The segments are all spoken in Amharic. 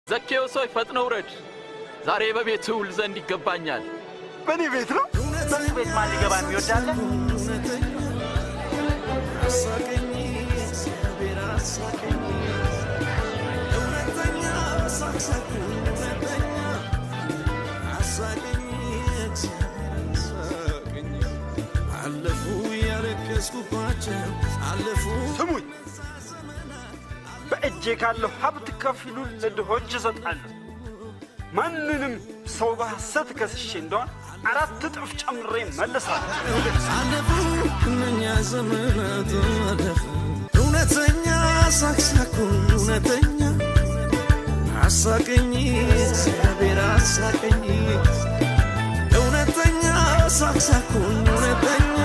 ዘኬዎስ ሆይ ፈጥነህ ውረድ፣ ዛሬ በቤትህ ውል ዘንድ ይገባኛል። በእኔ ቤት ነው? በሱ ቤት ማን ሊገባ የሚወዳለ? ስሙኝ፣ በእጄ ካለው ሀብት ከፊሉን ለድሆች እሰጣለሁ። ማንንም ሰው በሐሰት ከስሼ እንደሆነ 4 እጥፍ ጨምሬ መልሳለሁ። አለፉ እነኛ ዘመናት አለፉ። እውነተኛ ሳቅሳኩን እውነተኛ አሳቀኝ እግዚአብሔር አሳቀኝ። እውነተኛ ሳቅሳኩን እውነተኛ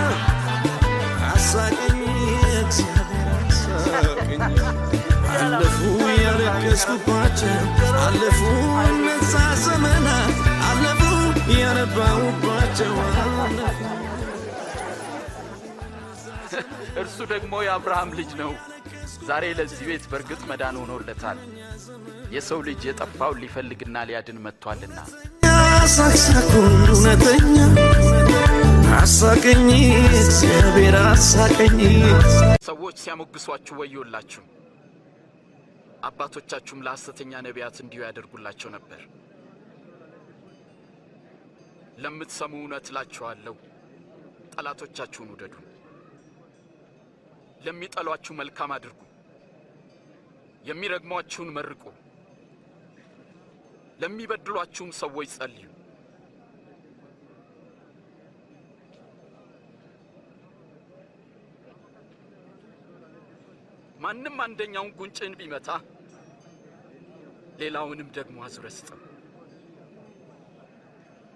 አሳቀኝ እግዚአብሔር አሳቀኝ። አለፉ ያለቀስኩባቸው አለፉ እነዛ ዘመናት አለፉ ያነባሁባቸው አለፉ። እርሱ ደግሞ የአብርሃም ልጅ ነው። ዛሬ ለዚህ ቤት በርግጥ መዳን ሆኖለታል። የሰው ልጅ የጠፋውን ሊፈልግና ሊያድን መጥቷልና። ሳቅሳኩን እውነተኛ አሳቀኝ እግዚአብሔር አሳቀኝ። ሰዎች ሲያሞግሷችሁ ወዮላችሁ። አባቶቻችሁም ለሐሰተኛ ነቢያት እንዲሁ ያደርጉላቸው ነበር። ለምትሰሙ እውነት እላችኋለሁ፣ ጠላቶቻችሁን ውደዱ፣ ለሚጠሏችሁ መልካም አድርጉ፣ የሚረግሟችሁን መርቁ፣ ለሚበድሏችሁም ሰዎች ጸልዩ። ማንም አንደኛውን ጉንጭን ቢመታ ሌላውንም ደግሞ አዙረህ ስጠው።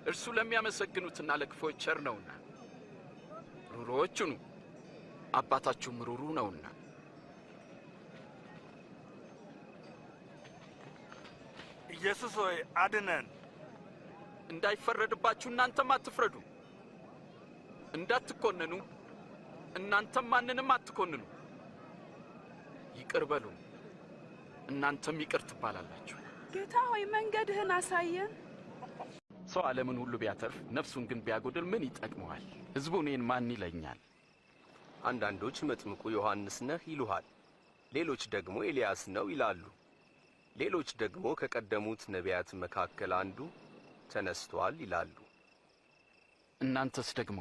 እርሱ ለሚያመሰግኑትና ለክፎች ቸር ነውና። ሩሩዎች ሁኑ፣ አባታችሁም ሩሩ ነውና። ኢየሱስ ሆይ አድነን። እንዳይፈረድባችሁ እናንተም አትፍረዱ፣ እንዳትኮነኑ እናንተም ማንንም አትኮንኑ። ይቅር በሉ፣ እናንተም ይቅር ትባላላችሁ። ጌታ ሆይ መንገድህን አሳየን። ሰው ዓለምን ሁሉ ቢያተርፍ ነፍሱን ግን ቢያጎድል ምን ይጠቅመዋል? ሕዝቡ እኔን ማን ይለኛል? አንዳንዶች መጥምቁ ዮሐንስ ነህ ይሉሃል፣ ሌሎች ደግሞ ኤልያስ ነው ይላሉ፣ ሌሎች ደግሞ ከቀደሙት ነቢያት መካከል አንዱ ተነስቷል ይላሉ። እናንተስ ደግሞ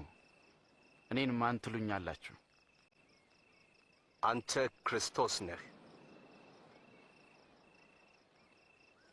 እኔን ማን ትሉኛላችሁ? አንተ ክርስቶስ ነህ።